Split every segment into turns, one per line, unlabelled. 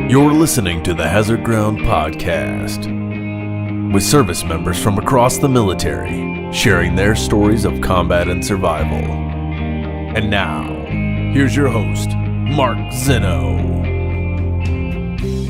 You're listening to the Hazard Ground Podcast, with service members from across the military sharing their stories of combat and survival. And now, here's your host, Mark Zeno.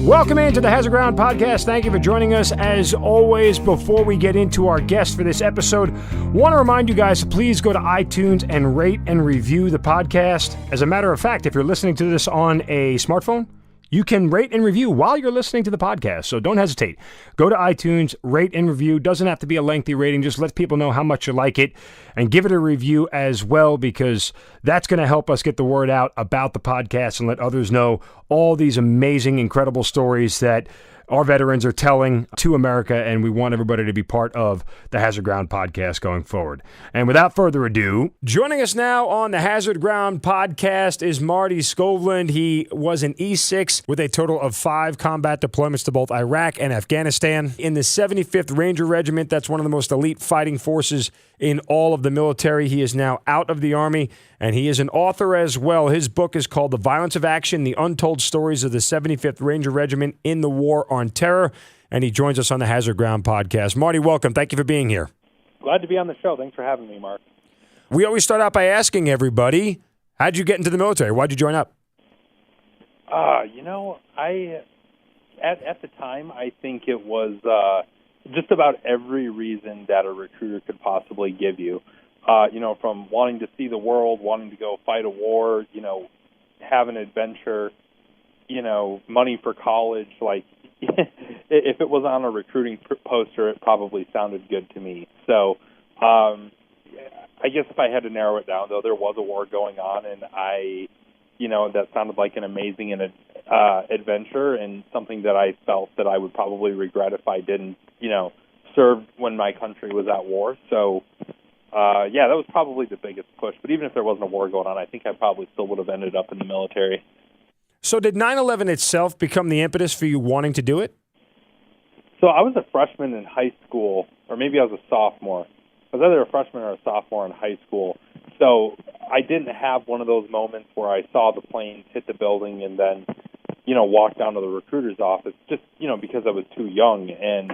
Welcome into the Hazard Ground Podcast. Thank you for joining us. As always, before we get into our guest for this episode, want to remind you guys to please go to iTunes and rate and review the podcast. As a matter of fact, if you're listening to this on a smartphone, you can rate and review while you're listening to the podcast, so don't hesitate. Go to iTunes, rate and review. Doesn't have to be a lengthy rating. Just let people know how much you like it and give it a review as well, because that's going to help us get the word out about the podcast and let others know all these amazing, incredible stories that our veterans are telling to America, and we want everybody to be part of the Hazard Ground Podcast going forward. And without further ado, joining us now on the Hazard Ground Podcast is Marty Skovlund. He was an E6 with a total of 5 combat deployments to both Iraq and Afghanistan. In the 75th Ranger Regiment, that's one of the most elite fighting forces in all of the military. He is now out of the Army, and he is an author as well. His book is called The Violence of Action, The Untold Stories of the 75th Ranger Regiment in the War on Terror, and he joins us on the Hazard Ground Podcast. Marty, welcome. Thank you for being here.
Glad to be on the show. Thanks for having me, Mark.
We always start out by asking everybody, how'd you get into the military? Why'd you join up?
At the time, I think it was just about every reason that a recruiter could possibly give you. From wanting to see the world, wanting to go fight a war, have an adventure, money for college. Like, if it was on a recruiting poster, it probably sounded good to me. So, I guess if I had to narrow it down, though, there was a war going on, and that sounded like an amazing adventure and something that I felt that I would probably regret if I didn't, serve when my country was at war. So, that was probably the biggest push. But even if there wasn't a war going on, I think I probably still would have ended up in the military.
So did 9/11 itself become the impetus for you wanting to do it?
So I was a freshman in high school, or maybe I was a sophomore. I was either a freshman or a sophomore in high school. So I didn't have one of those moments where I saw the planes hit the building and then, walked down to the recruiter's office just, because I was too young. And,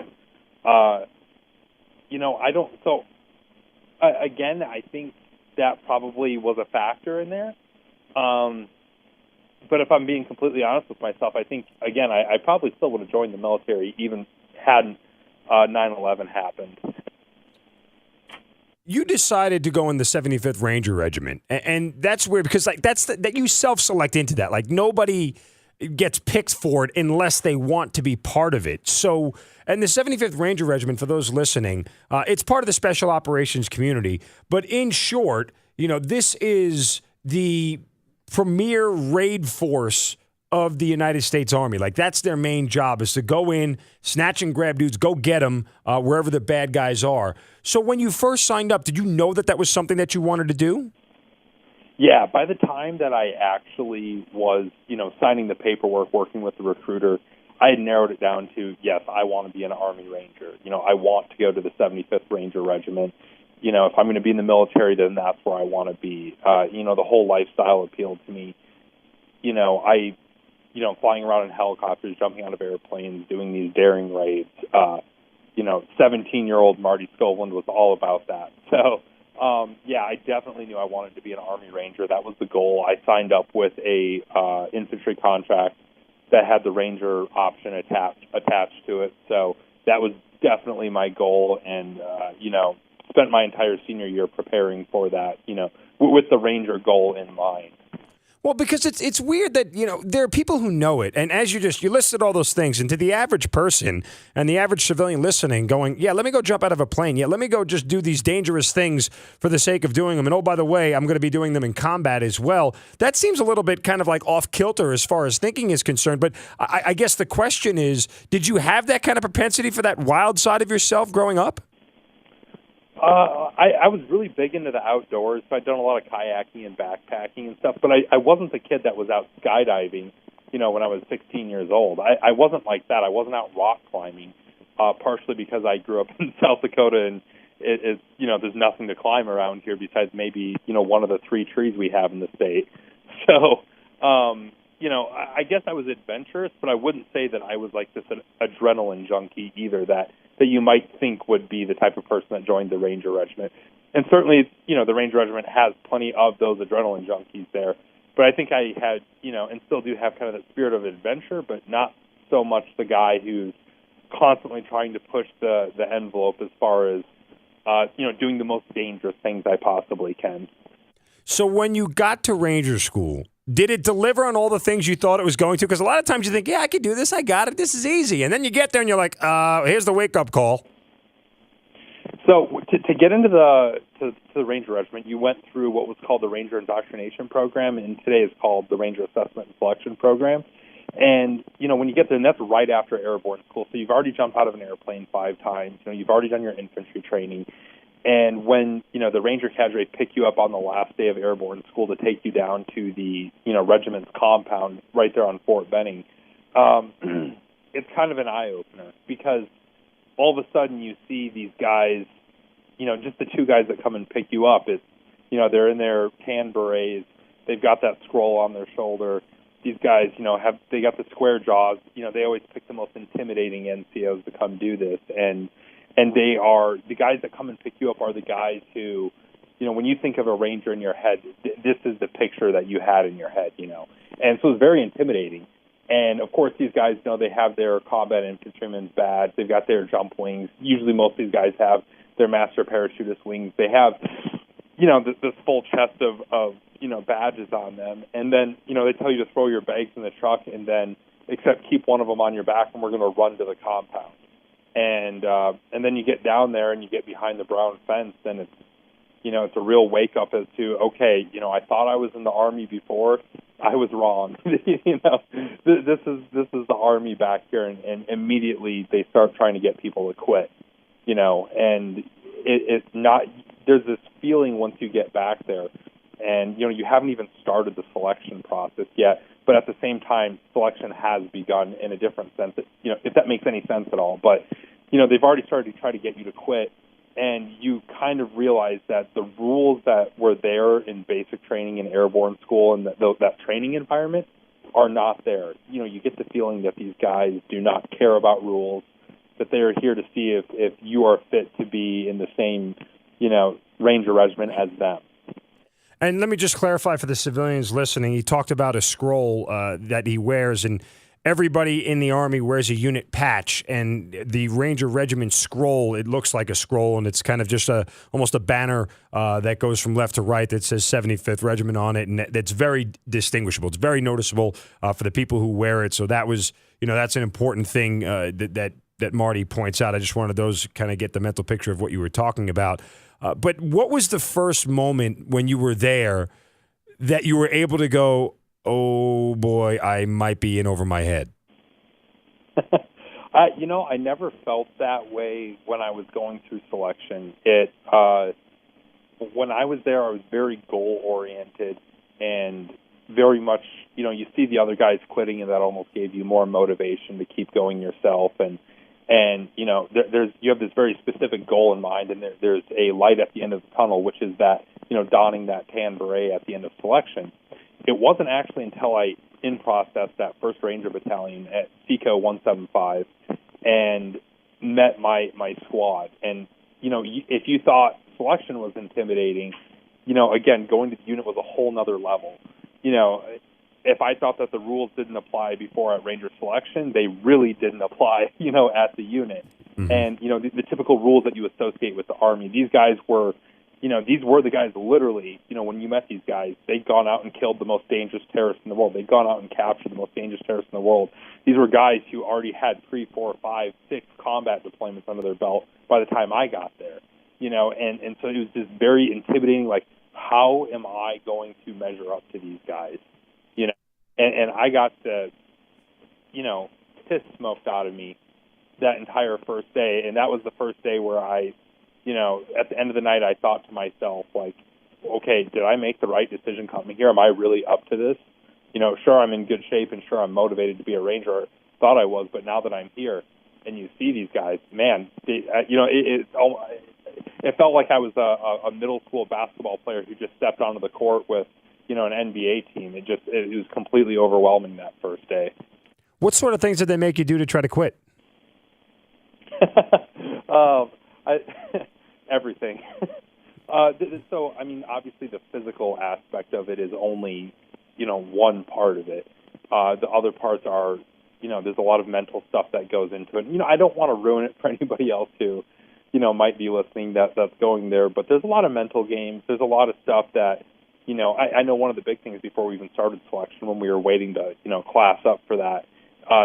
again, I think that probably was a factor in there. But if I'm being completely honest with myself, I think, again, I probably still would have joined the military even hadn't 9/11 happened.
You decided to go in the 75th Ranger Regiment, and that's weird because that you self-select into that. Like, nobody gets picked for it unless they want to be part of it. So, and the 75th Ranger Regiment, for those listening, it's part of the Special Operations community. But in short, this is the premier raid force of the United States Army. Like, that's their main job, is to go in, snatch and grab dudes, go get them wherever the bad guys are. So when you first signed up, did you know that was something that you wanted to do?
Yeah, by the time that I actually was, signing the paperwork, working with the recruiter, I had narrowed it down to, yes, I want to be an Army Ranger. I want to go to the 75th Ranger Regiment. If I'm going to be in the military, then that's where I want to be. The whole lifestyle appealed to me. Flying around in helicopters, jumping out of airplanes, doing these daring raids. 17-year-old Marty Skovlund was all about that. So, I definitely knew I wanted to be an Army Ranger. That was the goal. I signed up with a infantry contract that had the Ranger option attached to it. So that was definitely my goal, and spent my entire senior year preparing for that. With the Ranger goal in mind.
Well, because it's weird that, there are people who know it. And as you listed all those things, and to the average person and the average civilian listening going, yeah, let me go jump out of a plane. Yeah, let me go just do these dangerous things for the sake of doing them. And oh, by the way, I'm going to be doing them in combat as well. That seems a little bit kind of like off kilter as far as thinking is concerned. But I guess the question is, did you have that kind of propensity for that wild side of yourself growing up?
I was really big into the outdoors, so I'd done a lot of kayaking and backpacking and stuff, but I wasn't the kid that was out skydiving, when I was 16 years old. I wasn't like that. I wasn't out rock climbing, partially because I grew up in South Dakota, and there's nothing to climb around here besides maybe, one of the 3 trees we have in the state. So, I guess I was adventurous, but I wouldn't say that I was like this adrenaline junkie either that you might think would be the type of person that joined the Ranger Regiment. And certainly, the Ranger Regiment has plenty of those adrenaline junkies there. But I think I had, and still do have kind of that spirit of adventure, but not so much the guy who's constantly trying to push the envelope as far as, doing the most dangerous things I possibly can.
So when you got to Ranger School, did it deliver on all the things you thought it was going to? Because a lot of times you think, yeah, I can do this, I got it, this is easy. And then you get there and you're like, here's the wake-up call.
So to get into the Ranger Regiment, you went through what was called the Ranger Indoctrination Program, and today is called the Ranger Assessment and Selection Program. And, when you get there, and that's right after airborne school, so you've already jumped out of an airplane 5 times, you've already done your infantry training. And when, the Ranger cadre pick you up on the last day of airborne school to take you down to the, regiment's compound right there on Fort Benning, it's kind of an eye-opener because all of a sudden you see these guys, just the 2 guys that come and pick you up. It's, they're in their tan berets. They've got that scroll on their shoulder. These guys, they got the square jaws. They always pick the most intimidating NCOs to come do this. And they are, the guys that come and pick you up are the guys who, when you think of a Ranger in your head, this is the picture that you had in your head, And so it's very intimidating. And, of course, these guys, they have their combat infantryman's badge. They've got their jump wings. Usually most of these guys have their master parachutist wings. They have, this full chest of badges on them. And then, they tell you to throw your bags in the truck and then, except keep one of them on your back and we're going to run to the compound. And then you get down there and you get behind the brown fence and it's, it's a real wake up as to, okay, I thought I was in the Army before. I was wrong. This is the Army back here, and immediately they start trying to get people to quit. And it's not. There's this feeling once you get back there, and you haven't even started the selection process yet. But at the same time, selection has begun in a different sense. If that makes any sense at all. But they've already started to try to get you to quit. And you kind of realize that the rules that were there in basic training in airborne school and that training environment are not there. You get the feeling that these guys do not care about rules, that they are here to see if you are fit to be in the same, Ranger Regiment as them.
And let me just clarify for the civilians listening, he talked about a scroll that he wears, and everybody in the Army wears a unit patch, and the Ranger Regiment scroll, it looks like a scroll, and it's kind of just almost a banner that goes from left to right that says 75th Regiment on it, and that's very distinguishable. It's very noticeable for the people who wear it, so that was, that's an important thing that Marty points out. I just wanted those kind of get the mental picture of what you were talking about. But what was the first moment when you were there that you were able to go, oh boy, I might be in over my head?
I never felt that way when I was going through selection. When I was there, I was very goal-oriented and very much, you see the other guys quitting, and that almost gave you more motivation to keep going yourself. And you have this very specific goal in mind, and there's a light at the end of the tunnel, which is that, donning that tan beret at the end of selection. It wasn't actually until I in-processed that 1st Ranger Battalion at SECO 175 and met my squad. And, if you thought selection was intimidating, again, going to the unit was a whole nother level. If I thought that the rules didn't apply before at Ranger Selection, they really didn't apply, at the unit. Mm-hmm. And, the typical rules that you associate with the Army, these guys were, these were the guys literally, when you met these guys, they'd gone out and killed the most dangerous terrorists in the world. They'd gone out and captured the most dangerous terrorists in the world. These were guys who already had 3, 4, 5, 6 combat deployments under their belt by the time I got there, and so it was just very intimidating, like, how am I going to measure up to these guys? And I got the, piss smoked out of me that entire first day. And that was the first day where I, at the end of the night, I thought to myself, like, okay, did I make the right decision coming here? Am I really up to this? Sure, I'm in good shape and sure, I'm motivated to be a Ranger. Thought I was, but now that I'm here and you see these guys, man, it felt like I was a middle school basketball player who just stepped onto the court with, an NBA team. It was completely overwhelming that first day.
What sort of things did they make you do to try to quit?
Everything. So, I mean, obviously the physical aspect of it is only, one part of it. The other parts are, there's a lot of mental stuff that goes into it. I don't want to ruin it for anybody else who, might be listening that's going there, but there's a lot of mental games. There's a lot of stuff that, I know one of the big things before we even started selection when we were waiting to, class up for that,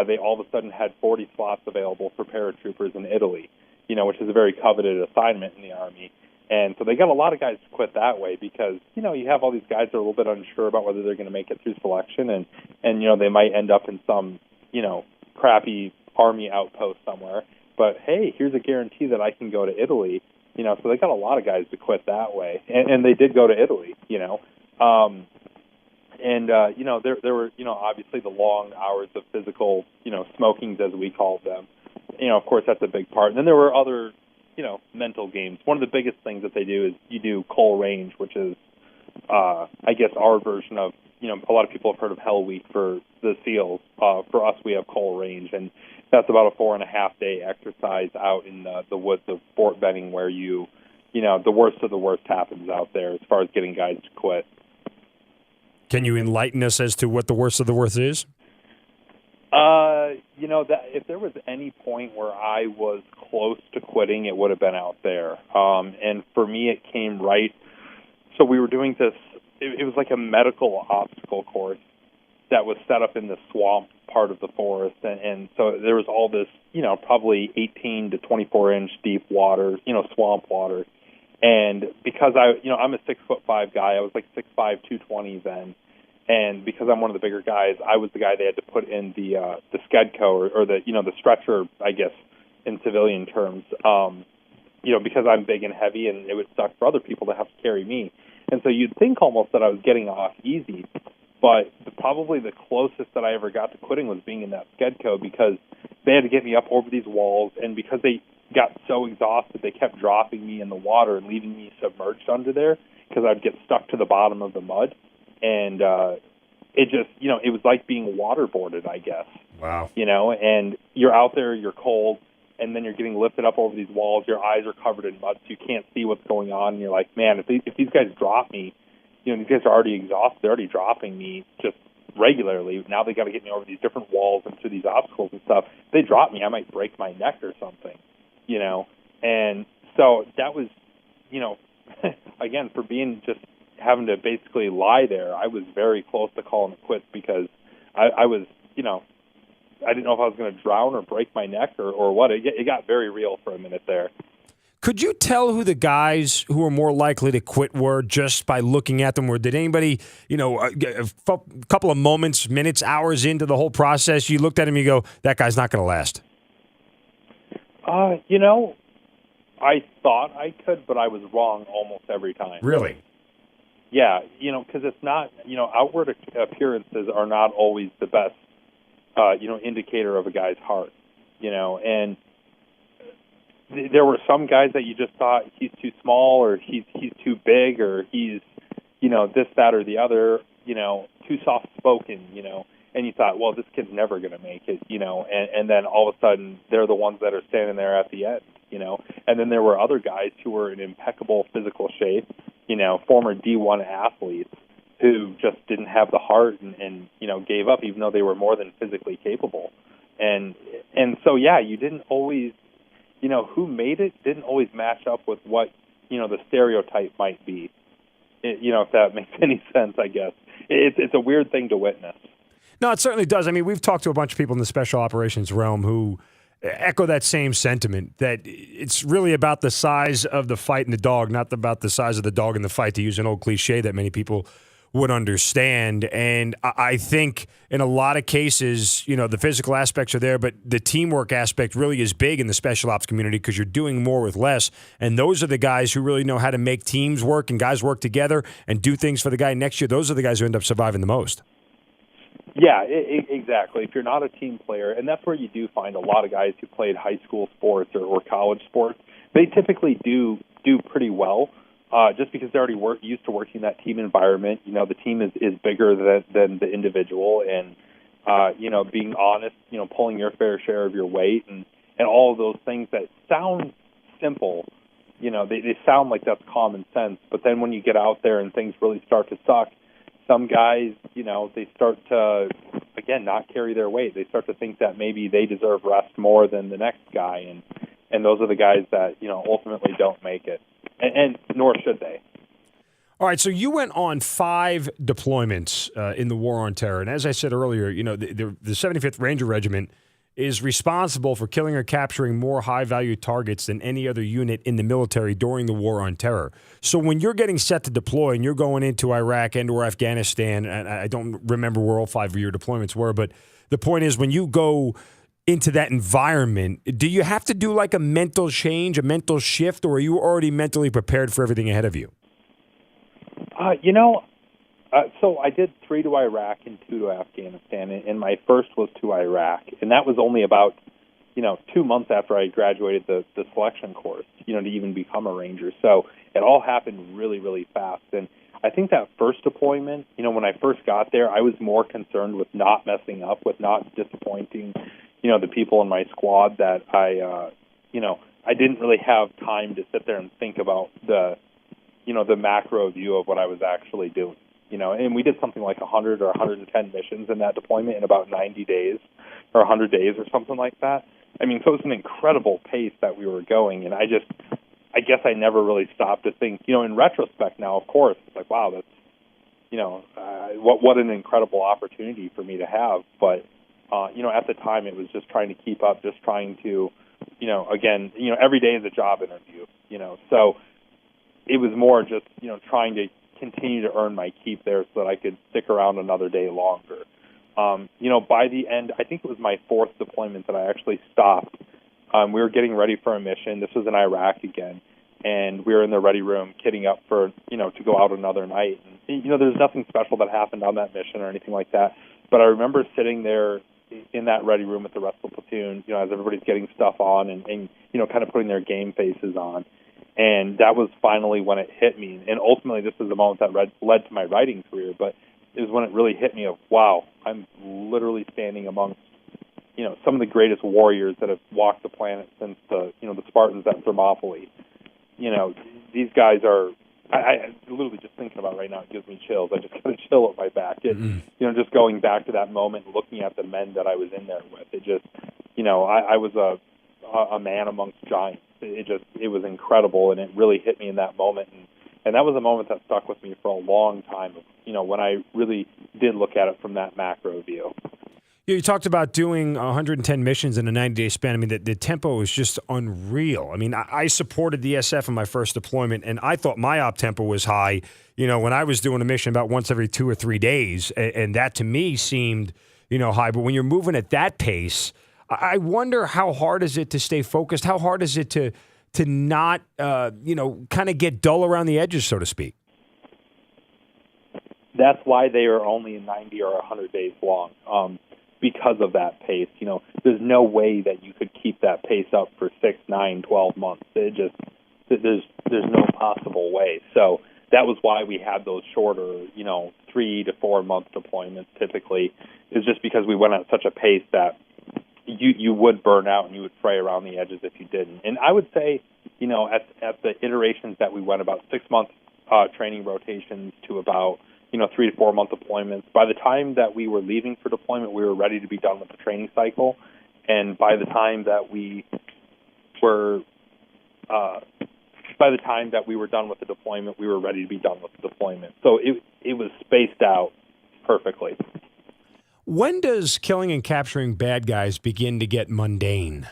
they all of a sudden had 40 slots available for paratroopers in Italy, which is a very coveted assignment in the Army. And so they got a lot of guys to quit that way because, you have all these guys that are a little bit unsure about whether they're going to make it through selection and they might end up in some, crappy Army outpost somewhere. But, hey, here's a guarantee that I can go to Italy, so they got a lot of guys to quit that way. And they did go to Italy, there were, obviously the long hours of physical, smokings as we called them. Of course, that's a big part. And then there were other, mental games. One of the biggest things that they do is you do Coal Range, which is, I guess, our version of, a lot of people have heard of Hell Week for the SEALs. For us, we have Coal Range, and that's about a 4.5-day exercise out in the woods of Fort Benning where the worst of the worst happens out there as far as getting guys to quit.
Can you enlighten us as to what the worst of the worst is?
That if there was any point where I was close to quitting, it would have been out there. And for me, it came right. So we were doing this. It was like a medical obstacle course that was set up in the swamp part of the forest, and so there was all this, probably 18 to 24 inch deep water, swamp water. And because I'm a 6'5" guy, I was like 6'5", 220 then. And because I'm one of the bigger guys, I was the guy they had to put in the Skedco or the the stretcher, I guess, in civilian terms. Because I'm big and heavy, and it would suck for other people to have to carry me. And so you'd think almost that I was getting off easy, but probably the closest that I ever got to quitting was being in that Skedco because they had to get me up over these walls, and because they got so exhausted, they kept dropping me in the water and leaving me submerged under there because I'd get stuck to the bottom of the mud. And it just, it was like being waterboarded, I guess.
Wow.
And you're out there, you're cold, and then you're getting lifted up over these walls. Your eyes are covered in mud, so you can't see what's going on. And you're like, man, if these guys drop me, these guys are already exhausted. They're already dropping me just regularly. Now they got to get me over these different walls and through these obstacles and stuff. If they drop me, I might break my neck or something, And so that was, again, for being just having to basically lie there, I was very close to calling it quits because I was, I didn't know if I was going to drown or break my neck or what. It got very real for a minute there.
Could you tell who the guys who were more likely to quit were just by looking at them? Or did anybody, a couple of moments, minutes, hours into the whole process, you looked at him and you go, that guy's not going to last?
I thought I could, but I was wrong almost every time.
Really?
Yeah, because it's not, outward appearances are not always the best, indicator of a guy's heart, and there were some guys that you just thought he's too small or he's too big or he's, this, that, or the other, too soft-spoken, and you thought, well, this kid's never going to make it, and then all of a sudden they're the ones that are standing there at the end, and then there were other guys who were in impeccable physical shape, former D1 athletes who just didn't have the heart and gave up even though they were more than physically capable. And so, yeah, you didn't always, who made it didn't always match up with what, the stereotype might be, if that makes any sense, I guess. It's a weird thing to witness.
No, it certainly does. I mean, we've talked to a bunch of people in the special operations realm who echo that same sentiment, that it's really about the size of the fight and the dog, not about the size of the dog in the fight, to use an old cliche that many people would understand. And I think in a lot of cases, the physical aspects are there, but the teamwork aspect really is big in the special ops community because you're doing more with less. And those are the guys who really know how to make teams work and guys work together and do things for the guy next year. Those are the guys who end up surviving the most.
Yeah, exactly. If you're not a team player, and that's where you do find a lot of guys who played high school sports or college sports, they typically do pretty well. just because they're already used to working in that team environment. You know, the team is bigger than the individual, and you know, being honest, you know, pulling your fair share of your weight, and all of those things that sound simple. You know, they sound like that's common sense, but then when you get out there and things really start to suck, some guys, you know, they start to, again, not carry their weight. They start to think that maybe they deserve rest more than the next guy, and those are the guys that, you know, ultimately don't make it, and nor should they.
All right, so you went on 5 deployments in the War on Terror, and as I said earlier, you know, the 75th Ranger Regiment is responsible for killing or capturing more high-value targets than any other unit in the military during the War on Terror. So when you're getting set to deploy and you're going into Iraq and or Afghanistan, and I don't remember where all 5 of your deployments were, but the point is when you go into that environment, do you have to do like a mental change, a mental shift, or are you already mentally prepared for everything ahead of you?
You know, so I did 3 to Iraq and 2 to Afghanistan, and my first was to Iraq, and that was only about, you know, 2 months after I graduated the selection course, you know, to even become a Ranger. So it all happened really, really fast, and I think that first deployment, you know, when I first got there, I was more concerned with not messing up, with not disappointing, you know, the people in my squad, that you know, I didn't really have time to sit there and think about the macro view of what I was actually doing. You know, and we did something like 100 or 110 missions in that deployment in about 90 days or 100 days or something like that. I mean, so it was an incredible pace that we were going, and I guess I never really stopped to think, you know, in retrospect now, of course, it's like, wow, that's, you know, what an incredible opportunity for me to have. But, you know, at the time it was just trying to keep up, just trying to, you know, again, you know, every day is a job interview, you know, so it was more just, you know, trying to continue to earn my keep there so that I could stick around another day longer. You know, by the end, I think it was my 4th deployment that I actually stopped. We were getting ready for a mission. This was in Iraq again, and we were in the ready room kitting up for, you know, to go out another night. And, you know, there's nothing special that happened on that mission or anything like that, but I remember sitting there in that ready room with the rest of the platoon, you know, as everybody's getting stuff on and you know, kind of putting their game faces on. And that was finally when it hit me. And ultimately, this is the moment that led to my writing career. But it was when it really hit me of, wow, I'm literally standing amongst, you know, some of the greatest warriors that have walked the planet since the Spartans at Thermopylae. You know, these guys are, I literally just thinking about it right now, it gives me chills. I just got a chill at my back. You know, just going back to that moment, looking at the men that I was in there with, it just, you know, I was a man amongst giants. It was incredible, and it really hit me in that moment, and that was a moment that stuck with me for a long time, you know, when I really did look at it from that macro view.
You talked about doing 110 missions in a 90-day span. I mean, the tempo is just unreal. I mean, I supported the SF in my first deployment, and I thought my op tempo was high, you know, when I was doing a mission about once every 2 or 3 days, and that to me seemed, you know, high. But when you're moving at that pace, I wonder how hard is it to stay focused? How hard is it to not, you know, kind of get dull around the edges, so to speak?
That's why they are only 90 or 100 days long, because of that pace. You know, there's no way that you could keep that pace up for 6, 9, 12 months. There's no possible way. So that was why we had those shorter, you know, 3 to 4 month deployments typically, is just because we went at such a pace that you would burn out and you would fray around the edges if you didn't. And I would say, you know, at the iterations that we went, about 6 month training rotations to about, you know, 3 to 4 month deployments. By the time that we were leaving for deployment, we were ready to be done with the training cycle. And by the time that we were done with the deployment, we were ready to be done with the deployment. So it was spaced out perfectly.
When does killing and capturing bad guys begin to get mundane?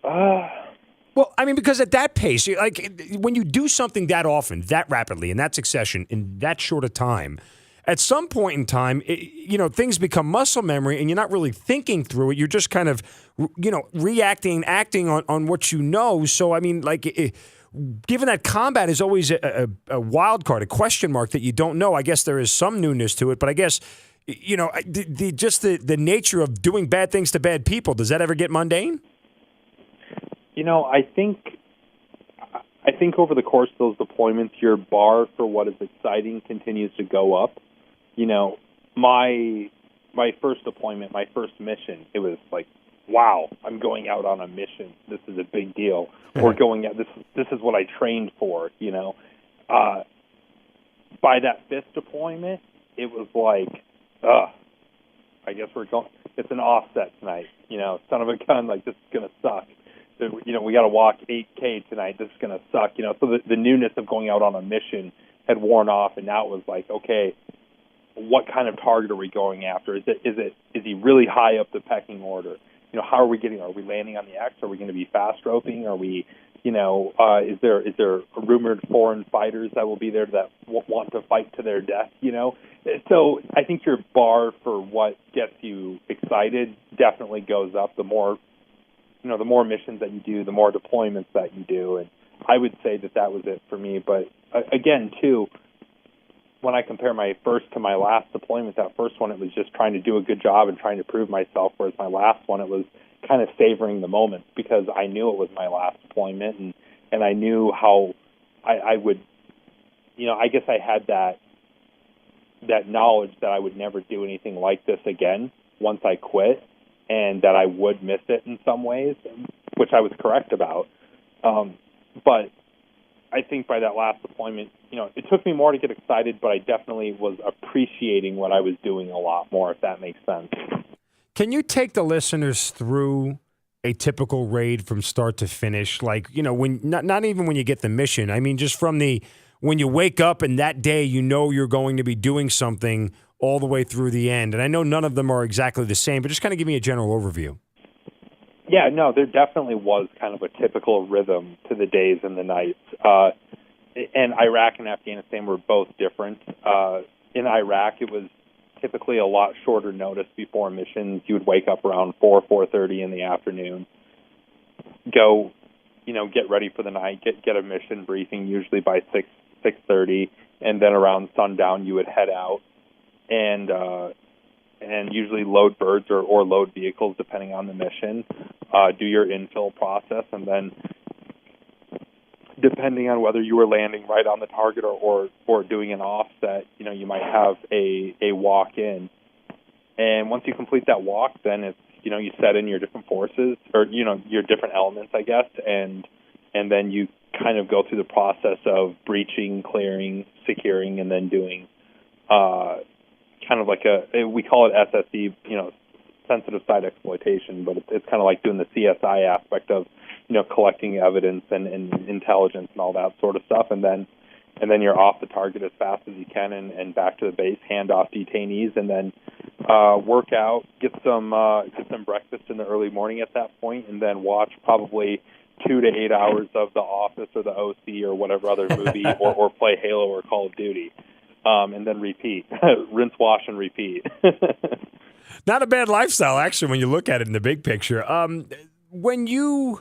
Well, I mean, because at that pace, like when you do something that often, that rapidly, in that succession, in that short a time, at some point in time, you know, things become muscle memory and you're not really thinking through it. You're just kind of, you know, reacting, acting on what you know. So, I mean, like, given that combat is always a wild card, a question mark that you don't know, I guess there is some newness to it. But I guess, you know, the nature of doing bad things to bad people, does that ever get mundane?
You know, I think I think over the course of those deployments, your bar for what is exciting continues to go up. You know, my first deployment, my first mission, it was like, wow, I'm going out on a mission. This is a big deal. We're going out. This is what I trained for. You know, by that fifth deployment, it was like, I guess we're going. It's an offset tonight. You know, son of a gun, like this is gonna suck. You know, we got to walk 8K tonight. This is going to suck. You know, so the newness of going out on a mission had worn off, and now it was like, okay, what kind of target are we going after? Is he really high up the pecking order? You know, how are we getting? Are we landing on the X? Are we going to be fast roping? Are we, you know, is there rumored foreign fighters that will be there that want to fight to their death? You know, so I think your bar for what gets you excited definitely goes up. The more missions that you do, the more deployments that you do. And I would say that was it for me. But again, too, when I compare my first to my last deployment, that first one, it was just trying to do a good job and trying to prove myself, whereas my last one, it was kind of savoring the moment because I knew it was my last deployment and I knew how I would, you know, I guess I had that knowledge that I would never do anything like this again once I quit. And that I would miss it in some ways, which I was correct about. But I think by that last deployment, you know, it took me more to get excited, but I definitely was appreciating what I was doing a lot more, if that makes sense.
Can you take the listeners through a typical raid from start to finish? Like, you know, when not even when you get the mission. I mean, just from when you wake up and that day you know you're going to be doing something all the way through the end. And I know none of them are exactly the same, but just kind of give me a general overview.
Yeah, no, there definitely was kind of a typical rhythm to the days and the nights. And Iraq and Afghanistan were both different. In Iraq, it was typically a lot shorter notice before missions. You would wake up around 4:30 in the afternoon, go, you know, get ready for the night, get a mission briefing usually by 6:30, and then around sundown you would head out and usually load birds or load vehicles depending on the mission, do your infill process, and then depending on whether you were landing right on the target or doing an offset, you know, you might have a walk in. And once you complete that walk, then it's, you know, you set in your different forces or, you know, your different elements, I guess, and then you kind of go through the process of breaching, clearing, securing, and then doing kind of like we call it SSE, you know, sensitive site exploitation, but it's kind of like doing the CSI aspect of, you know, collecting evidence and intelligence and all that sort of stuff, and then you're off the target as fast as you can and back to the base, hand off detainees, and then work out, get some breakfast in the early morning at that point, and then watch probably 2 to 8 hours of The Office or The OC or whatever other movie, or play Halo or Call of Duty, and then repeat, rinse, wash, and repeat.
Not a bad lifestyle, actually, when you look at it in the big picture. When you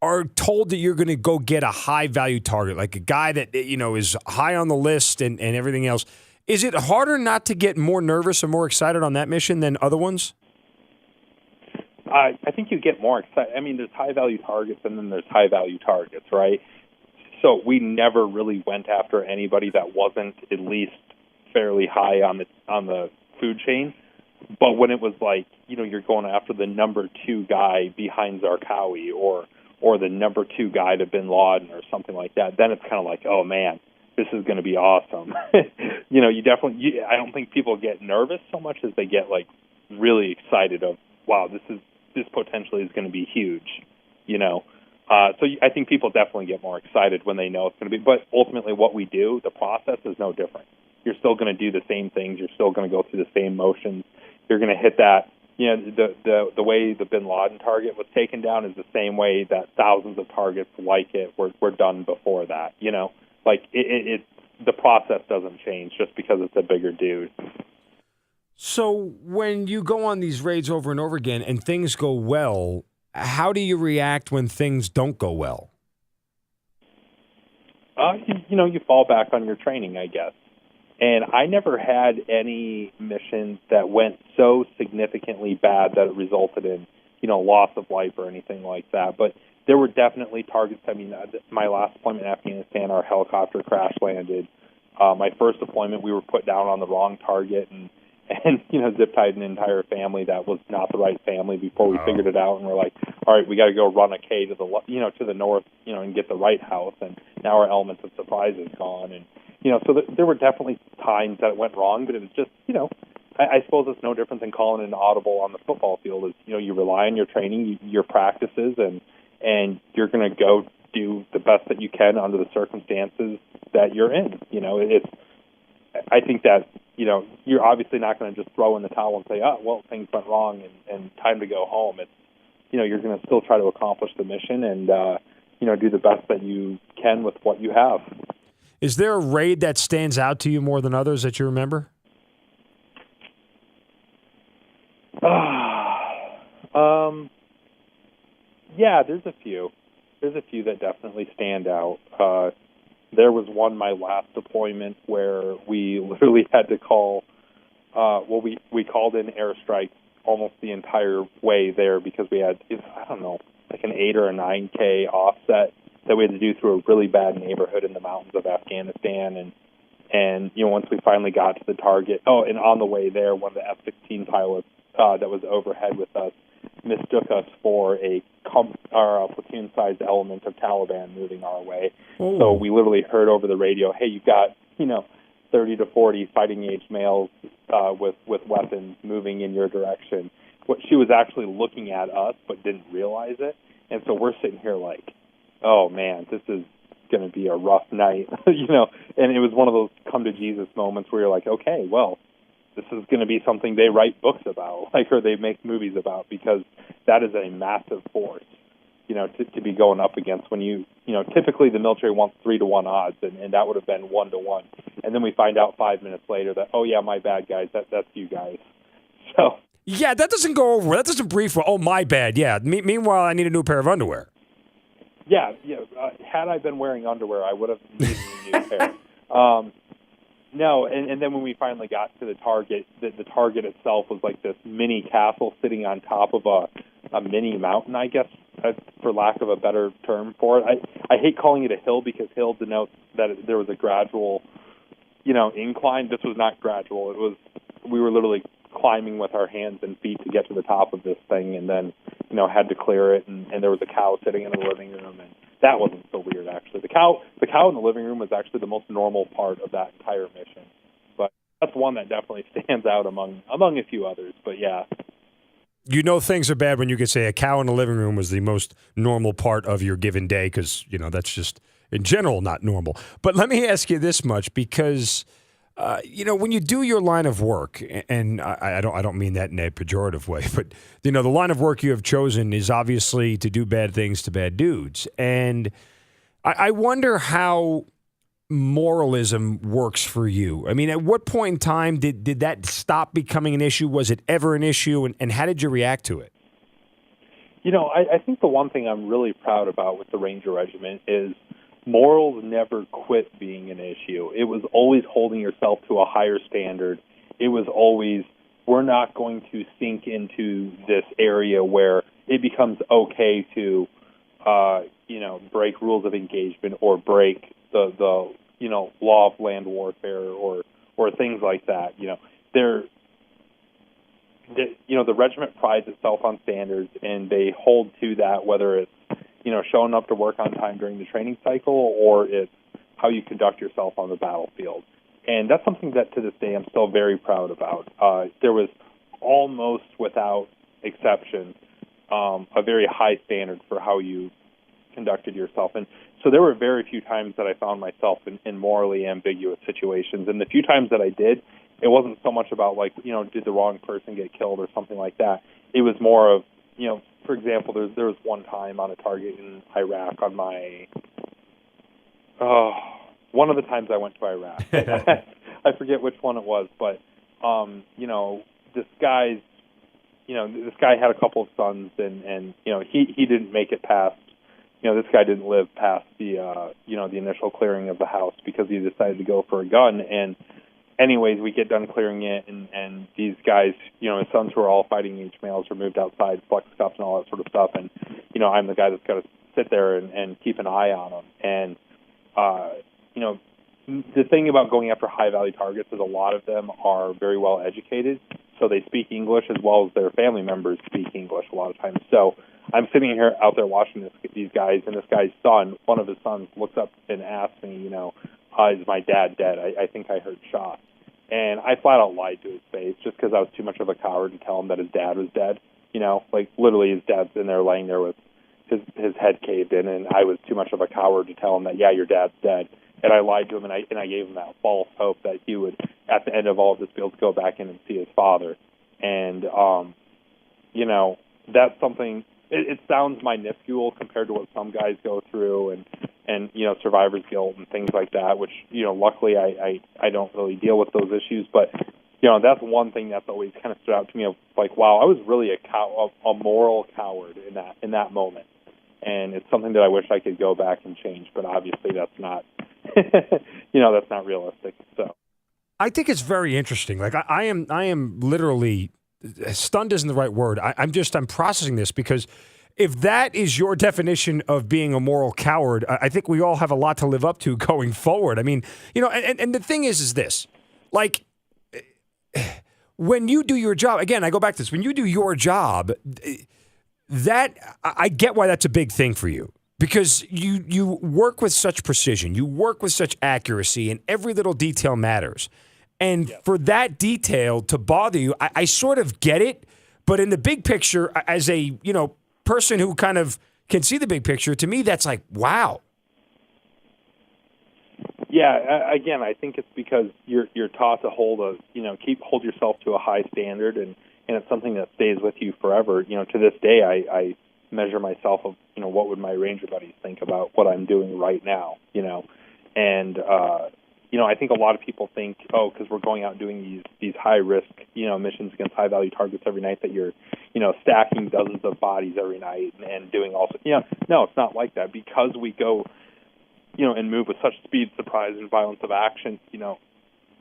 are told that you're going to go get a high-value target, like a guy that, you know, is high on the list and everything else, is it harder not to get more nervous or more excited on that mission than other ones?
I think you get more excited. I mean, there's high-value targets and then there's high-value targets, right? So we never really went after anybody that wasn't at least fairly high on the food chain. But when it was like, you know, you're going after the number 2 guy behind Zarqawi or the number 2 guy to Bin Laden or something like that, then it's kind of like, oh man, this is going to be awesome. You know, I don't think people get nervous so much as they get like really excited of, wow, this potentially is going to be huge, you know. So I think people definitely get more excited when they know it's going to be. But ultimately, what we do, the process is no different. You're still going to do the same things. You're still going to go through the same motions. You're going to hit that. You know, the way the Bin Laden target was taken down is the same way that thousands of targets like it were done before that. You know, like the process doesn't change just because it's a bigger dude.
So when you go on these raids over and over again and things go well, how do you react when things don't go well?
You know, you fall back on your training, I guess. And I never had any missions that went so significantly bad that it resulted in, you know, loss of life or anything like that. But there were definitely targets. I mean, my last deployment in Afghanistan, our helicopter crash landed. My first deployment, we were put down on the wrong target and zip tied an entire family that was not the right family before we figured it out. And we're like, all right, we got to go run a K to the north, and get the right house. And now our element of surprise is gone. And, so there were definitely times that it went wrong, but it was just, I suppose it's no different than calling an audible on the football field. Is, you rely on your training, your practices, and you're going to go do the best that you can under the circumstances that you're in. I think that, you're obviously not going to just throw in the towel and say, oh, well, things went wrong and time to go home. It's, you're going to still try to accomplish the mission and, do the best that you can with what you have.
Is there a raid that stands out to you more than others that you remember?
Yeah, there's a few. There's a few that definitely stand out. There was one, my last deployment, where we literally had to call, we called in airstrikes almost the entire way there because we had, like an 8 or a 9K offset that we had to do through a really bad neighborhood in the mountains of Afghanistan. And once we finally got to the target, and on the way there, one of the F-16 pilots that was overhead with us mistook us for a platoon-sized element of Taliban moving our way.
Ooh.
So we literally heard over the radio, hey, you've got, 30 to 40 fighting-age males with weapons moving in your direction. She was actually looking at us but didn't realize it. And so we're sitting here like, oh, man, this is going to be a rough night, And it was one of those come-to-Jesus moments where you're like, okay, well, this is going to be something they write books about, or they make movies about, because that is a massive force, to be going up against when typically the military wants 3-to-1 odds, and that would have been 1-to-1. And then we find out 5 minutes later that, oh, yeah, my bad, guys, that's you guys. So.
Yeah, that doesn't go over. That doesn't brief for, oh, my bad. Yeah. Meanwhile, I need a new pair of underwear.
Yeah. Had I been wearing underwear, I would have needed a new pair. No, and then when we finally got to the target, the target itself was like this mini castle sitting on top of a mini mountain, I guess, for lack of a better term for it. I hate calling it a hill because hill denotes that there was a gradual, incline. This was not gradual. We were literally climbing with our hands and feet to get to the top of this thing, and then, had to clear it, and there was a cow sitting in the living room, and that wasn't so weird, actually. The cow in the living room was actually the most normal part of that entire mission. But that's one that definitely stands out among a few others. But, yeah.
Things are bad when you could say a cow in the living room was the most normal part of your given day because, that's just, in general, not normal. But let me ask you this much because, when you do your line of work, and I don't mean that in a pejorative way, but, the line of work you have chosen is obviously to do bad things to bad dudes. And I wonder how moralism works for you. I mean, at what point in time did that stop becoming an issue? Was it ever an issue? And how did you react to it?
I think the one thing I'm really proud about with the Ranger Regiment is morals never quit being an issue. It was always holding yourself to a higher standard. It was always, we're not going to sink into this area where it becomes okay to, break rules of engagement or break the law of land warfare or things like that. The regiment prides itself on standards, and they hold to that, whether it's, showing up to work on time during the training cycle, or it's how you conduct yourself on the battlefield. And that's something that to this day I'm still very proud about. There was almost without exception a very high standard for how you conducted yourself. And so there were very few times that I found myself in morally ambiguous situations. And the few times that I did, it wasn't so much about did the wrong person get killed or something like that. It was more of, for example, there was one time on a target in Iraq on my, one of the times I went to Iraq. I forget which one it was, but, this guy had a couple of sons, and he didn't make it past, this guy didn't live past the, the initial clearing of the house because he decided to go for a gun. And anyways, we get done clearing it, and these guys, his sons who are all fighting age males were moved outside, flex cuffs and all that sort of stuff. And, I'm the guy that's got to sit there and keep an eye on them. And, the thing about going after high-value targets is a lot of them are very well educated, so they speak English as well as their family members speak English a lot of times. So I'm sitting here out there watching these guys, and this guy's son, one of his sons, looks up and asks me, is my dad dead? I think I heard shots. And I flat out lied to his face just because I was too much of a coward to tell him that his dad was dead. Literally his dad's in there laying there with his head caved in, and I was too much of a coward to tell him that, yeah, your dad's dead. And I lied to him, and I gave him that false hope that he would, at the end of all of this, be able to go back in and see his father. And, that's something, it sounds minuscule compared to what some guys go through and survivor's guilt and things like that, which, luckily I don't really deal with those issues. But, that's one thing that's always kind of stood out to me of like, wow, I was really a moral coward in that moment. And it's something that I wish I could go back and change, but obviously that's not, that's not realistic. So
I think it's very interesting. Like I am literally stunned isn't the right word. I'm processing this because if that is your definition of being a moral coward, I think we all have a lot to live up to going forward. I mean, and the thing is this, like when you do your job, again, I go back to this, when you do your job, that I get why that's a big thing for you because you work with such precision, you work with such accuracy, and every little detail matters. And for that detail to bother you, I sort of get it, but in the big picture, as a person who kind of can see the big picture, to me that's like, wow.
Yeah, again, I think it's because you're taught to hold yourself to a high standard, and it's something that stays with you forever. To this day, I measure myself of, what would my Ranger buddies think about what I'm doing right now, and, I think a lot of people think, because we're going out and doing these high-risk, missions against high-value targets every night that you're, stacking dozens of bodies every night and doing also, no, it's not like that. Because we go, and move with such speed, surprise, and violence of action,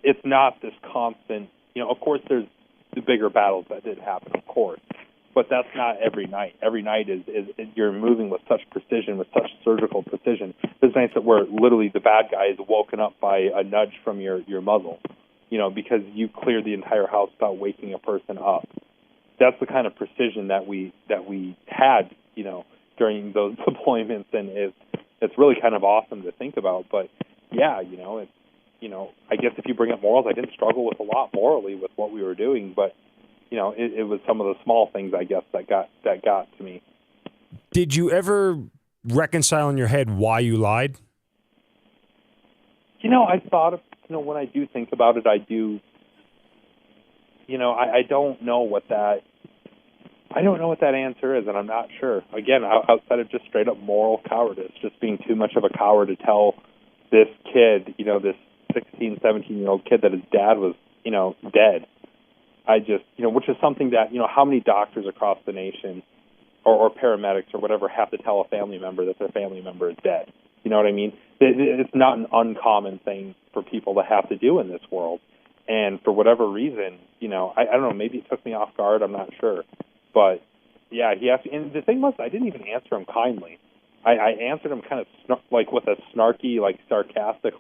it's not this constant, of course there's the bigger battles that did happen, of course. But that's not every night. Every night is you're moving with such precision, with such surgical precision. There's nights that where literally the bad guy is woken up by a nudge from your muzzle, because you cleared the entire house without waking a person up. That's the kind of precision that we had, during those deployments, and it's really kind of awesome to think about. But yeah, it's I guess if you bring up morals, I didn't struggle with a lot morally with what we were doing, but it was some of the small things, I guess, that got to me.
Did you ever reconcile in your head why you lied?
I thought of, when I do think about it, I do, I don't know what that answer is, and I'm not sure. Again, outside of just straight up moral cowardice, just being too much of a coward to tell this kid, this 16, 17-year-old kid that his dad was, dead. I just, which is something that, how many doctors across the nation or paramedics or whatever have to tell a family member that their family member is dead? You know what I mean? It's not an uncommon thing for people to have to do in this world. And for whatever reason, I don't know, maybe it took me off guard, I'm not sure. But, yeah, he asked, and the thing was, I didn't even answer him kindly. I answered him kind of with a snarky, sarcastic,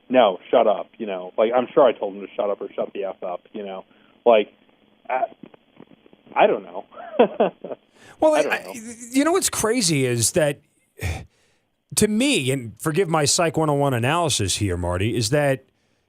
no, shut up, I'm sure I told him to shut up or shut the F up, I don't know.
Well, I don't know. What's crazy is that, to me, and forgive my Psych 101 analysis here, Marty, is that,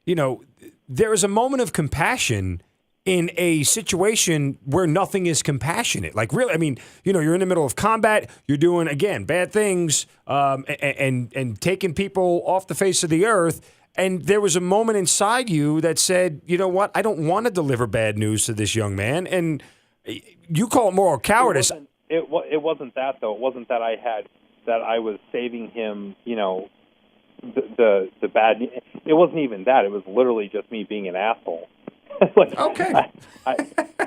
there is a moment of compassion in a situation where nothing is compassionate. Like, really, I mean, you're in the middle of combat, you're doing, again, bad things, and taking people off the face of the earth. And there was a moment inside you that said, you know what, I don't want to deliver bad news to this young man. And you call it moral cowardice.
It wasn't that, though. It wasn't that I was saving him, the bad news. It wasn't even that. It was literally just me being an asshole.
Okay.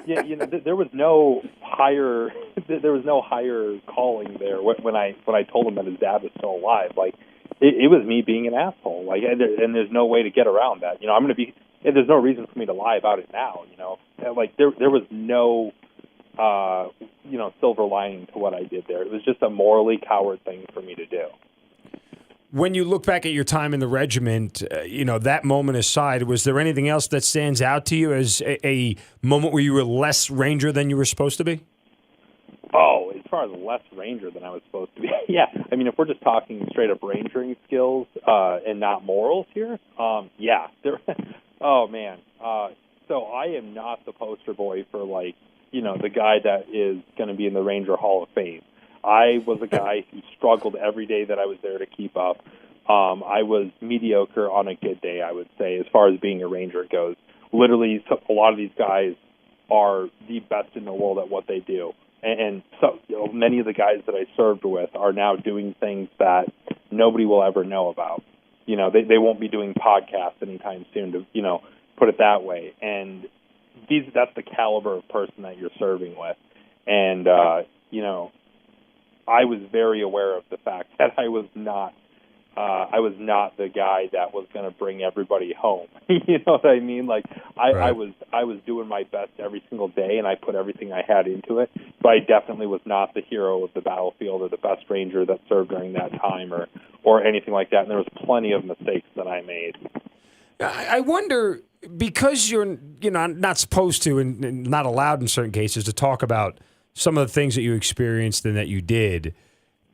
There was no higher calling there when I told him that his dad was still alive. It was me being an asshole. And there's no way to get around that. There's no reason for me to lie about it now. There was no silver lining to what I did there. It was just a morally coward thing for me to do.
When you look back at your time in the regiment, that moment aside, was there anything else that stands out to you as a moment where you were less Ranger than you were supposed to be?
Oh, as far as less Ranger than I was supposed to be, yeah. I mean, if we're just talking straight up Rangering skills and not morals here, yeah. Oh, man. So I am not the poster boy for, the guy that is going to be in the Ranger Hall of Fame. I was a guy who struggled every day that I was there to keep up. I was mediocre on a good day, I would say, as far as being a Ranger goes. Literally, a lot of these guys are the best in the world at what they do. And so many of the guys that I served with are now doing things that nobody will ever know about. They won't be doing podcasts anytime soon, to put it that way. And that's the caliber of person that you're serving with. And I was very aware of the fact that I was not the guy that was going to bring everybody home. You know what I mean? Right. I was doing my best every single day, and I put everything I had into it. But I definitely was not the hero of the battlefield or the best Ranger that served during that time or anything like that. And there was plenty of mistakes that I made.
I wonder, because you're not supposed to and not allowed in certain cases to talk about some of the things that you experienced and that you did,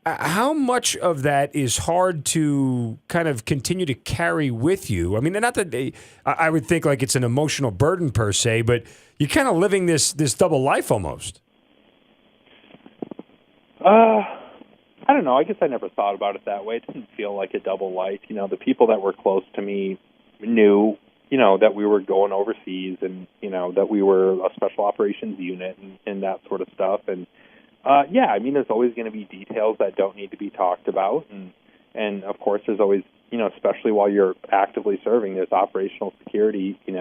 how much of that is hard to kind of continue to carry with you? I mean, not that I would think like it's an emotional burden per se, but you're kind of living this double life almost.
I don't know. I guess I never thought about it that way. It didn't feel like a double life. The people that were close to me knew, that we were going overseas and, that we were a special operations unit and that sort of stuff. And, there's always going to be details that don't need to be talked about. And of course, there's always, especially while you're actively serving, there's operational security, and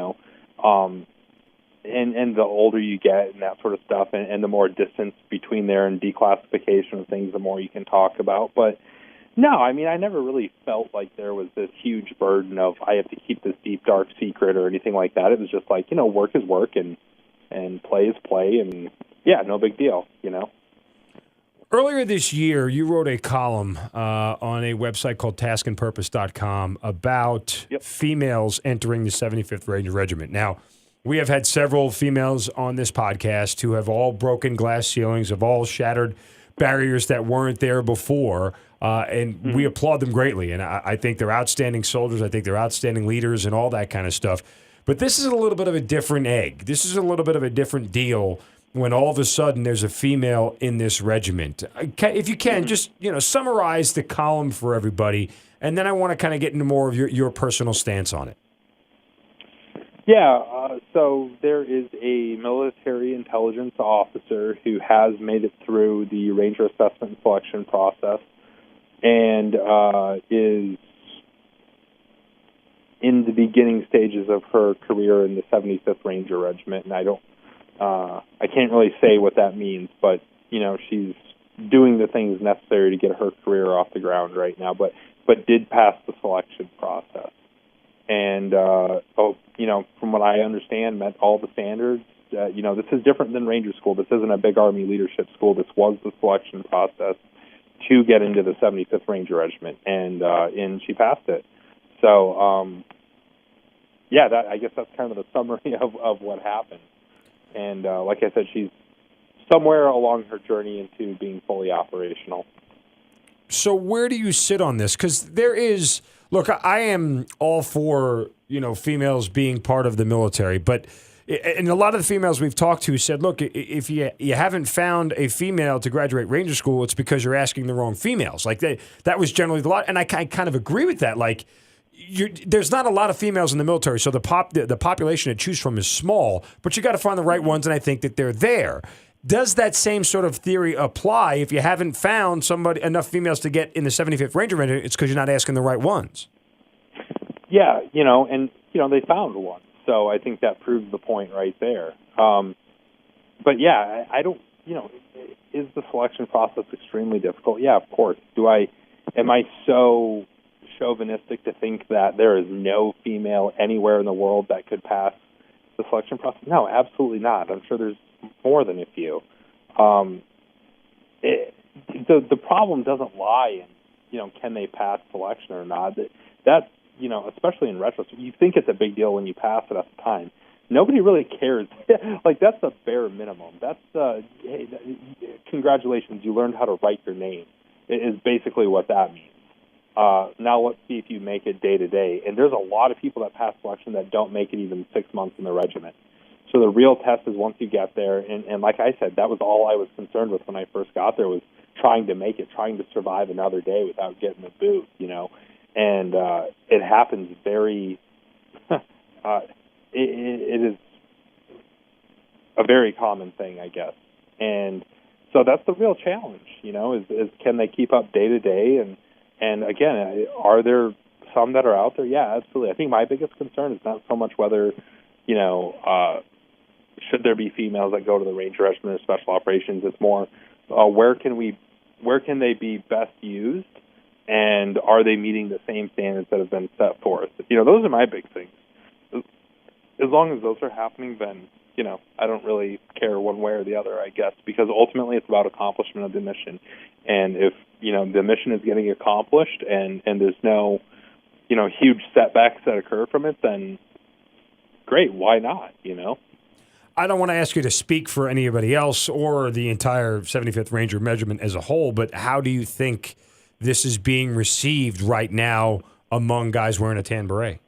the older you get and that sort of stuff, and the more distance between there and declassification of things, the more you can talk about. But no, I mean, I never really felt like there was this huge burden of I have to keep this deep, dark secret or anything like that. It was just like, work is work and play is play, and yeah, no big deal,
Earlier this year, you wrote a column on a website called taskandpurpose.com about females entering the 75th Ranger Regiment. Now, we have had several females on this podcast who have all broken glass ceilings, have all shattered barriers that weren't there before, and we applaud them greatly. And I think they're outstanding soldiers. I think they're outstanding leaders and all that kind of stuff. But this is a little bit of a different egg. This is a little bit of a different deal when all of a sudden there's a female in this regiment. If you can, just summarize the column for everybody, and then I want to kind of get into more of your personal stance on it.
Yeah, so there is a military intelligence officer who has made it through the Ranger assessment and selection process and is in the beginning stages of her career in the 75th Ranger Regiment, and I can't really say what that means, but she's doing the things necessary to get her career off the ground right now, but did pass the selection process. And, from what I understand, met all the standards. This is different than Ranger School. This isn't a big Army leadership school. This was the selection process to get into the 75th Ranger Regiment, and she passed it. So, I guess that's kind of the summary of what happened. And like I said, she's somewhere along her journey into being fully operational.
So where do you sit on this? Because there is... Look, I am all for, females being part of the military, but and a lot of the females we've talked to said, look, if you haven't found a female to graduate Ranger School, it's because you're asking the wrong females. Like that was generally the lot, and I kind of agree with that. Like, there's not a lot of females in the military, so the population to choose from is small, but you got to find the right ones, and I think that they're there. Does that same sort of theory apply if you haven't found enough females to get in the 75th Ranger Regiment? It's because you're not asking the right ones.
Yeah, they found one. So I think that proves the point right there. But yeah, I don't, is the selection process extremely difficult? Yeah, of course. Am I so chauvinistic to think that there is no female anywhere in the world that could pass the selection process? No, absolutely not. I'm sure there's more than a few. The problem doesn't lie in, can they pass selection or not? That's, especially in retrospect, you think it's a big deal when you pass it at the time. Nobody really cares. Like, that's the bare minimum. That's, hey, congratulations, you learned how to write your name, is basically what that means. Now let's see if you make it day to day. And there's a lot of people that pass selection that don't make it even 6 months in the regiment. So the real test is once you get there, and like I said, that was all I was concerned with when I first got there, was trying to make it, trying to survive another day without getting the boot, And it happens very, it is a very common thing, I guess. And so that's the real challenge, is can they keep up day to day? And again, are there some that are out there? Yeah, absolutely. I think my biggest concern is not so much whether, should there be females that go to the Ranger Regiment or Special Operations. It's more where can they be best used, and are they meeting the same standards that have been set forth? Those are my big things. As long as those are happening, then I don't really care one way or the other, I guess, because ultimately it's about accomplishment of the mission. And if the mission is getting accomplished and there's no huge setbacks that occur from it, then great, why not?
I don't want to ask you to speak for anybody else or the entire 75th Ranger Regiment as a whole, but how do you think this is being received right now among guys wearing a tan beret?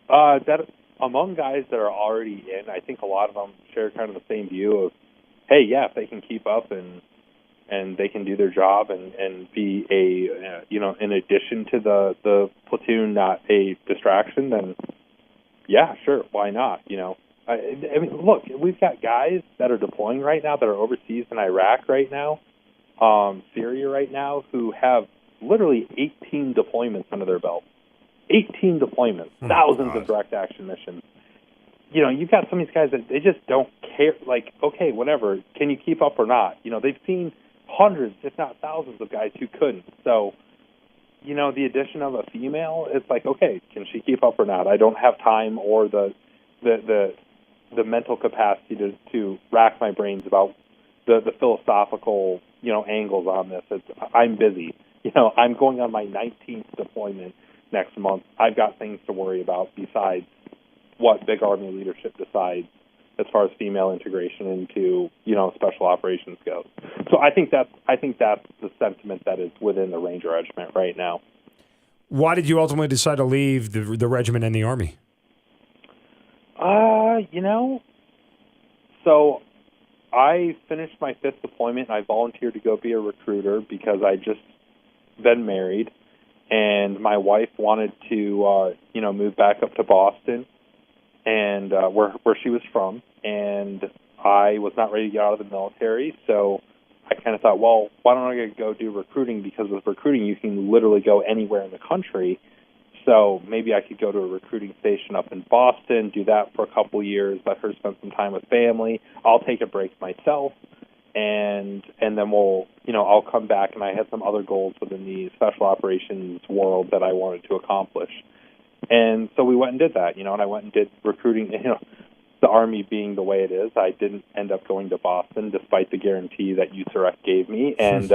That among guys that are already in, I think a lot of them share kind of the same view of, hey, yeah, if they can keep up and they can do their job and be in addition to the platoon, not a distraction, then yeah, sure, why not? I mean, look, we've got guys that are deploying right now, that are overseas in Iraq right now, Syria right now, who have literally 18 deployments under their belt. 18 deployments, thousands of direct action missions. You've got some of these guys that they just don't care. Like, okay, whatever, can you keep up or not? They've seen hundreds, if not thousands, of guys who couldn't. So, the addition of a female, it's like, okay, can she keep up or not? I don't have time or the mental capacity to rack my brains about the philosophical, angles on this. I'm busy. I'm going on my 19th deployment next month. I've got things to worry about besides what big Army leadership decides as far as female integration into, special operations goes. So I think that's the sentiment that is within the Ranger Regiment right now.
Why did you ultimately decide to leave the regiment and the Army?
So I finished my 5th deployment and I volunteered to go be a recruiter because I just been married and my wife wanted to, move back up to Boston and where she was from, and I was not ready to get out of the military, so I kind of thought, well, why don't I go do recruiting? Because with recruiting, you can literally go anywhere in the country. So maybe I could go to a recruiting station up in Boston, do that for a couple years, let her spend some time with family. I'll take a break myself, and then I'll come back. And I had some other goals within the special operations world that I wanted to accomplish. And so we went and did that, and I went and did recruiting. The Army being the way it is, I didn't end up going to Boston despite the guarantee that USAREC gave me. And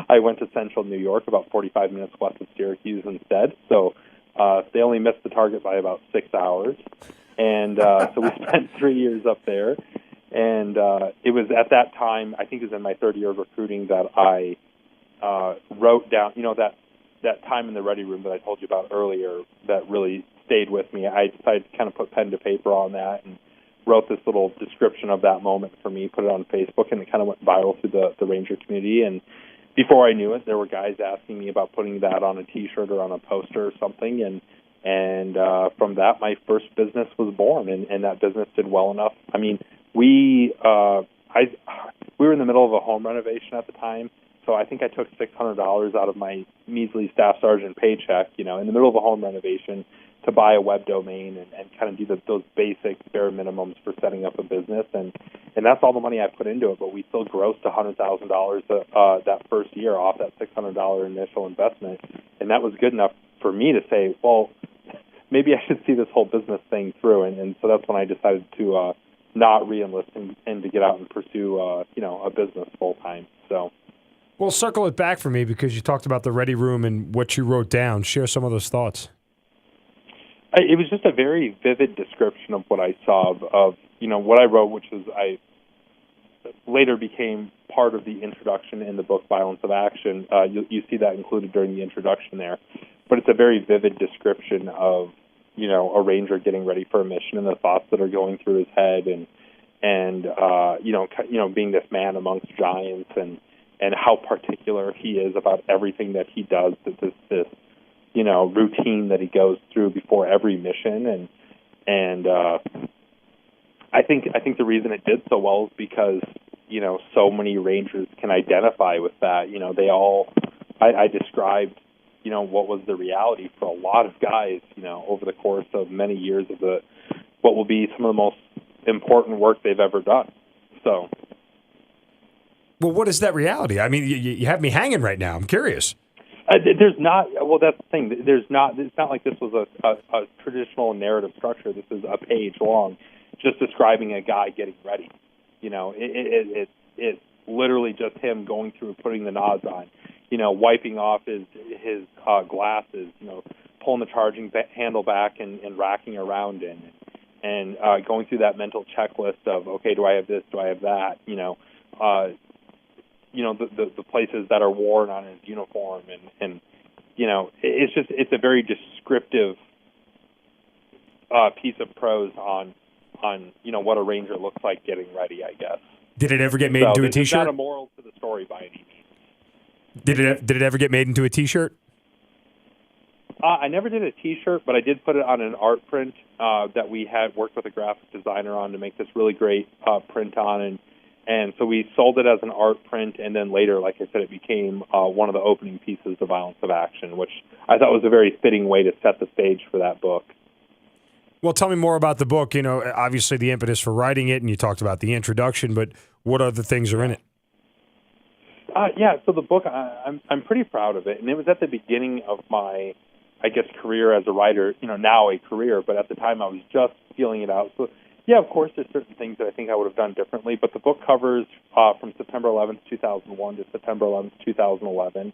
I went to central New York, about 45 minutes west of Syracuse instead. So they only missed the target by about 6 hours. And so we spent 3 years up there. And it was at that time, I think it was in my third year of recruiting, that I wrote down, that time in the ready room that I told you about earlier that really stayed with me. I decided to kind of put pen to paper on that and wrote this little description of that moment for me, put it on Facebook, and it kind of went viral through the Ranger community. And before I knew it, there were guys asking me about putting that on a T-shirt or on a poster or something. And from that, my first business was born, and that business did well enough. I mean, we were in the middle of a home renovation at the time, so I think I took $600 out of my measly staff sergeant paycheck, in the middle of a home renovation, to buy a web domain and kind of do those basic bare minimums for setting up a business. And that's all the money I put into it, but we still grossed $100,000 that first year off that $600 initial investment. And that was good enough for me to say, well, maybe I should see this whole business thing through. And so that's when I decided to not re-enlisting and to get out and pursue, a business full time. So.
Well, circle it back for me because you talked about the ready room and what you wrote down. Share some of those thoughts.
It was just a very vivid description of what I saw of what I wrote, which was I later became part of the introduction in the book Violence of Action. You see that included during the introduction there. But it's a very vivid description of, a ranger getting ready for a mission and the thoughts that are going through his head and being this man amongst giants and how particular he is about everything that he does, this routine that he goes through before every mission. And I think the reason it did so well is because, so many rangers can identify with that. They all, I described, what was the reality for a lot of guys, over the course of many years of what will be some of the most important work they've ever done. So.
Well, what is that reality? I mean, you have me hanging right now. I'm curious.
There's not. Well, that's the thing. There's not. It's not like this was a traditional narrative structure. This is a page long, just describing a guy getting ready. It's literally just him going through, putting the nods on, wiping off his glasses, pulling the charging handle back and racking around in, and going through that mental checklist of, okay, do I have this? Do I have that? The places that are worn on his uniform, and it's a very descriptive piece of prose on what a ranger looks like getting ready, I guess.
Did it ever get made into a T-shirt?
There's not a moral to the story by any means.
Did it ever get made into a T-shirt?
I never did a T-shirt, but I did put it on an art print that we had worked with a graphic designer on to make this really great print on, and so we sold it as an art print, and then later, like I said, it became one of the opening pieces of Violence of Action, which I thought was a very fitting way to set the stage for that book.
Well, tell me more about the book. Obviously the impetus for writing it, and you talked about the introduction, but what other things are in it?
So the book, I'm pretty proud of it, and it was at the beginning of my, I guess, career as a writer, now a career, but at the time I was just feeling it out. So, yeah, of course, there's certain things that I think I would have done differently, but the book covers from September 11th, 2001 to September 11th, 2011,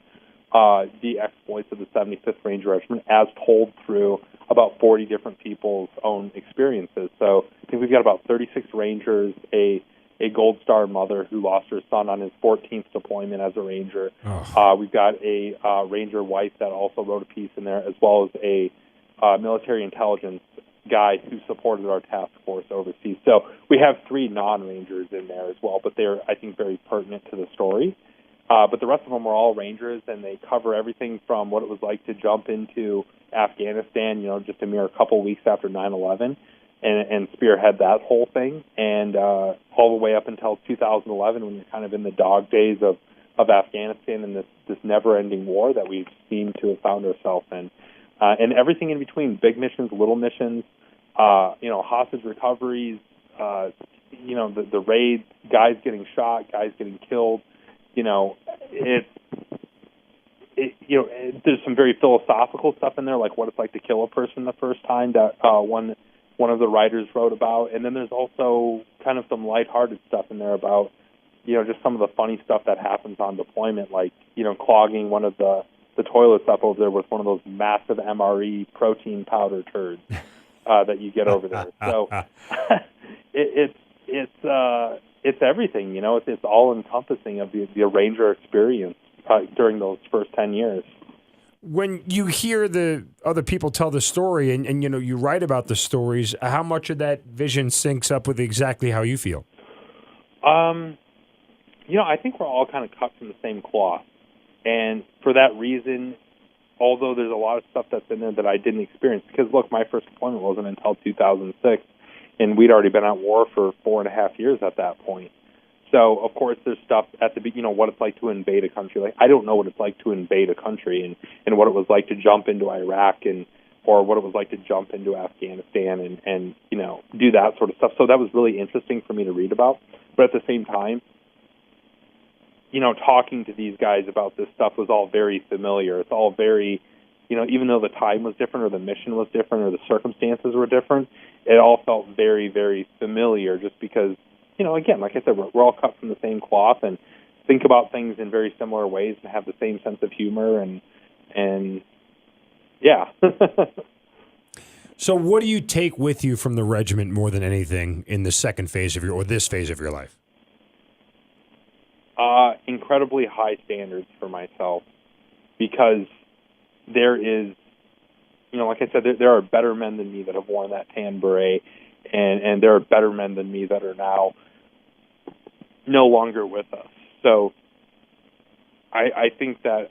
the exploits of the 75th Ranger Regiment as told through about 40 different people's own experiences. So I think we've got about 36 Rangers, a Gold Star mother who lost her son on his 14th deployment as a Ranger.
Oh.
We've got a Ranger wife that also wrote a piece in there, as well as a military intelligence guy who supported our task force overseas. So we have 3 non-Rangers in there as well, but they're, I think, very pertinent to the story. But the rest of them are all Rangers, and they cover everything from what it was like to jump into Afghanistan, just a mere couple weeks after 9/11, and spearhead that whole thing, and all the way up until 2011, when you're kind of in the dog days of Afghanistan and this never-ending war that we seem to have found ourselves in, and everything in between: big missions, little missions, hostage recoveries, the raids, guys getting shot, guys getting killed. There's some very philosophical stuff in there, like what it's like to kill a person the first time that one of the writers wrote about, and then there's also kind of some lighthearted stuff in there about just some of the funny stuff that happens on deployment, like clogging one of the toilets up over there with one of those massive MRE protein powder turds that you get over there. So it's everything, it's all encompassing of the Ranger experience during those first 10 years.
When you hear the other people tell the story and you write about the stories, how much of that vision syncs up with exactly how you feel?
I think we're all kind of cut from the same cloth. And for that reason, although there's a lot of stuff that's in there that I didn't experience, because, look, my first deployment wasn't until 2006, and we'd already been at war for 4.5 years at that point. So, of course, there's stuff at the beginning, what it's like to invade a country. Like, I don't know what it's like to invade a country and what it was like to jump into Iraq or what it was like to jump into Afghanistan and do that sort of stuff. So that was really interesting for me to read about. But at the same time, talking to these guys about this stuff was all very familiar. It's all very, even though the time was different or the mission was different or the circumstances were different, it all felt very, very familiar just because, again, like I said, we're all cut from the same cloth and think about things in very similar ways and have the same sense of humor and yeah.
So what do you take with you from the regiment more than anything in the second phase of this phase of your life?
Incredibly high standards for myself, because there is, like I said, there are better men than me that have worn that tan beret, and there are better men than me that are now no longer with us. So I think that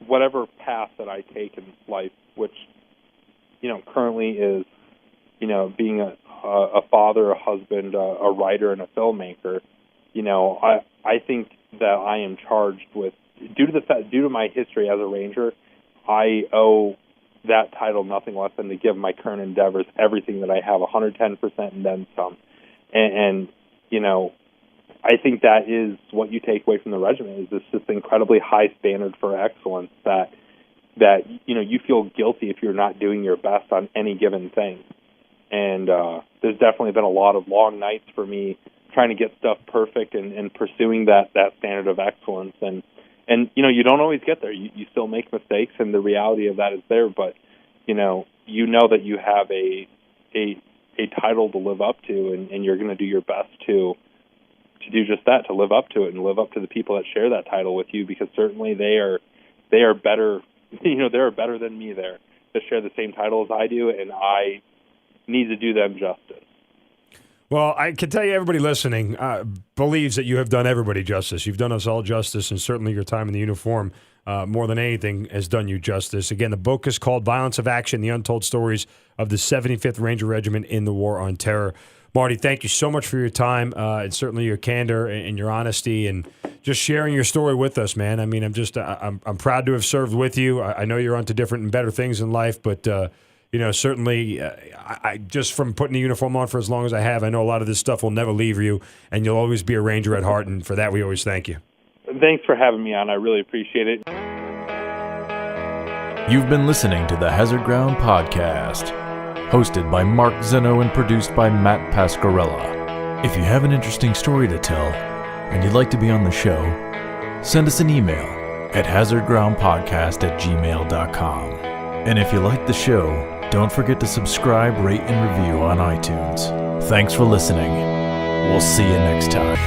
whatever path that I take in life, which, currently is, being a father, a husband, a writer, and a filmmaker, I think that I am charged with, due to my history as a Ranger, I owe that title nothing less than to give my current endeavors everything that I have, 110% and then some. And I think that is what you take away from the regiment, is this incredibly high standard for excellence that you feel guilty if you're not doing your best on any given thing. And there's definitely been a lot of long nights for me trying to get stuff perfect and pursuing that standard of excellence. And you don't always get there. You still make mistakes, and the reality of that is there. But you know that you have a title to live up to, and you're going to do your best to do just that, to live up to it and live up to the people that share that title with you, because certainly they are better. They're better than me there to share the same title as I do, and I need to do them justice.
Well, I can tell you, everybody listening believes that you have done everybody justice. You've done us all justice, and certainly your time in the uniform, more than anything, has done you justice. Again, the book is called Violence of Action, The Untold Stories of the 75th Ranger Regiment in the War on Terror. Marty, thank you so much for your time and certainly your candor and your honesty and just sharing your story with us, man. I mean, I'm proud to have served with you. I know you're onto different and better things in life, but certainly, I just from putting the uniform on for as long as I have, I know a lot of this stuff will never leave you, and you'll always be a Ranger at heart, and for that, we always thank you.
Thanks for having me on. I really appreciate it.
You've been listening to the Hazard Ground Podcast, hosted by Mark Zeno and produced by Matt Pasquarella. If you have an interesting story to tell and you'd like to be on the show, send us an email at hazardgroundpodcast@gmail.com. And if you like the show, don't forget to subscribe, rate, and review on iTunes. Thanks for listening. We'll see you next time.